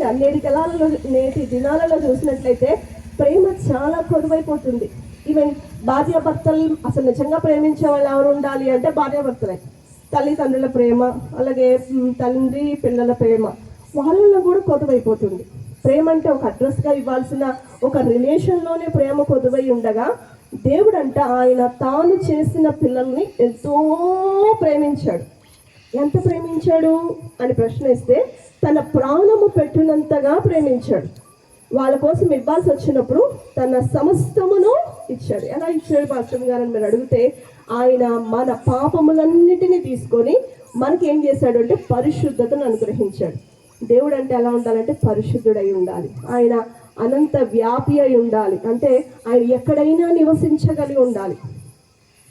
నిజంగా నేటి దినాలలో చూసినట్లయితే ప్రేమ చాలా కొదువైపోతుంది. ఈవెన్ భార్యాభర్తలు అసలు నిజంగా ప్రేమించే వాళ్ళు ఎవరు ఉండాలి అంటే భార్యాభర్తలే. తల్లిదండ్రుల ప్రేమ, అలాగే తండ్రి పిల్లల ప్రేమ, వాళ్ళలో కూడా కొదువైపోతుంది. ప్రేమ అంటే ఒక అడ్రస్గా ఇవ్వాల్సిన ఒక రిలేషన్లోనే ప్రేమ కొదువై ఉండగా, దేవుడంట ఆయన తాను చేసిన పిల్లల్ని ఎంతో ప్రేమించాడు. ఎంత ప్రేమించాడు అని ప్రశ్నిస్తే, తన ప్రాణము పెట్టినంతగా ప్రేమించాడు. వాళ్ళ కోసం ఇవ్వాల్సి వచ్చినప్పుడు తన సమస్తమును ఇచ్చాడు. ఎలా ఇచ్చాడు పాస్టర్ గారు అని మీరు అడిగితే, ఆయన మన పాపములన్నిటినీ తీసుకొని మనకి ఏం చేశాడు అంటే పరిశుద్ధతను అనుగ్రహించాడు. దేవుడు అంటే ఎలా ఉండాలంటే పరిశుద్ధుడై ఉండాలి. ఆయన అనంత వ్యాపి అయి ఉండాలి. అంటే ఆయన ఎక్కడైనా నివసించగలిగి ఉండాలి.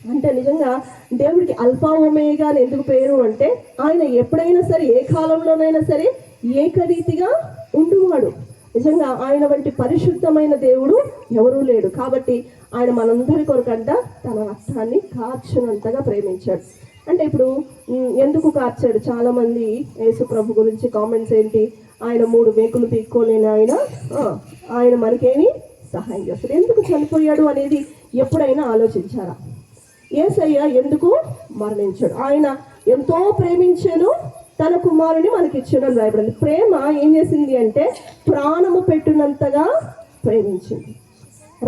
అంటే నిజంగా దేవుడికి అల్ఫా ఒమేగా అని ఎందుకు పేరు అంటే, ఆయన ఎప్పుడైనా సరే ఏ కాలంలోనైనా సరే ఏకరీతిగా ఉండువాడు. నిజంగా ఆయన వంటి పరిశుద్ధమైన దేవుడు ఎవరూ లేడు. కాబట్టి ఆయన మనందరి కొరకంట తన రక్తాన్ని కార్చినంతగా ప్రేమించాడు. అంటే ఇప్పుడు ఎందుకు కార్చాడు? చాలా మంది యేసు ప్రభు గురించి కామెంట్స్ ఏంటి, ఆయన 3 మేకులు పీక్కోలేని ఆయన మనకేమి సహాయం చేస్తాడు. ఎందుకు చనిపోయాడు అనేది ఎప్పుడైనా ఆలోచించారా? యేసయ్య ఎందుకు మరణించాడు? ఆయన ఎంతో ప్రేమించాను, తన కుమారుని మనకి ఇచ్చాడు అని రాయబడింది. ప్రేమ ఏం చేసింది అంటే ప్రాణము పెట్టినంతగా ప్రేమించింది.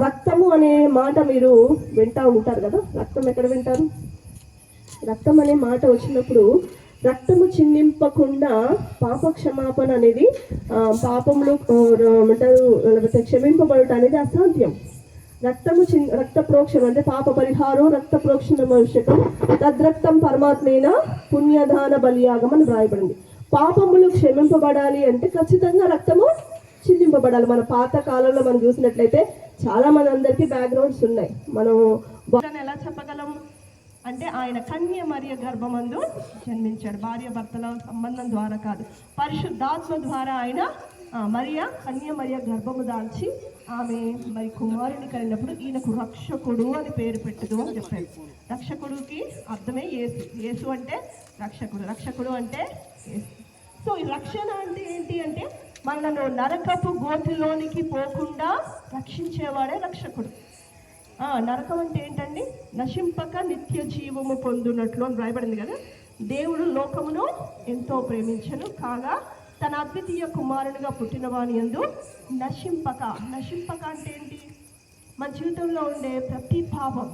రక్తము అనే మాట మీరు వింటూ ఉంటారు కదా. రక్తం ఎక్కడ వింటారు? రక్తం అనే మాట వచ్చినప్పుడు రక్తము చిందింపకుండా పాప క్షమాపణ అనేది, పాపములు ఏమంటారు క్షమింపబడట అనేది అసాధ్యం. రక్త ప్రోక్షణ అంటే పాప పరిహారం, రక్త ప్రోక్షణ అవశ్యకం, తద్రక్తం పరమాత్మైన పుణ్యదాన బలియాగం అని వ్రాయబడింది. పాపములు క్షమింపబడాలి అంటే ఖచ్చితంగా రక్తము చిందింపబడాలి. మన పాత కాలంలో మనం చూసినట్లయితే చాలా మంది అందరికీ బ్యాక్గ్రౌండ్స్ ఉన్నాయి. మనం ఎలా చెప్పగలం అంటే ఆయన కన్య మరియ గర్భమందు జన్మించాడు. భార్య భర్తల సంబంధం ద్వారా కాదు, పరిశుద్ధాత్మ ద్వారా ఆయన కన్య మరియ గర్భము దాల్చి ఆమె మరి కుమారుని కలిగినప్పుడు ఈయనకు రక్షకుడు అని పేరు పెట్టదు అని చెప్పారు. రక్షకుడికి అర్థమే యేసు. యేసు అంటే రక్షకుడు, రక్షకుడు అంటే యేసు. సో ఈ రక్షణ అంటే ఏంటి అంటే మనను నరకపు గోతిలోనికి పోకుండా రక్షించేవాడే రక్షకుడు. నరకం అంటే ఏంటండి? నశింపక నిత్య జీవము పొందునట్లు అని రాయబడింది కదా. దేవుడు లోకమును ఎంతో ప్రేమించను కాగా తన అద్వితీయ కుమారునిగా పుట్టిన వాని యందు నశింపక అంటే ఏంటి? మన జీవితంలో ఉండే ప్రతి పాపం,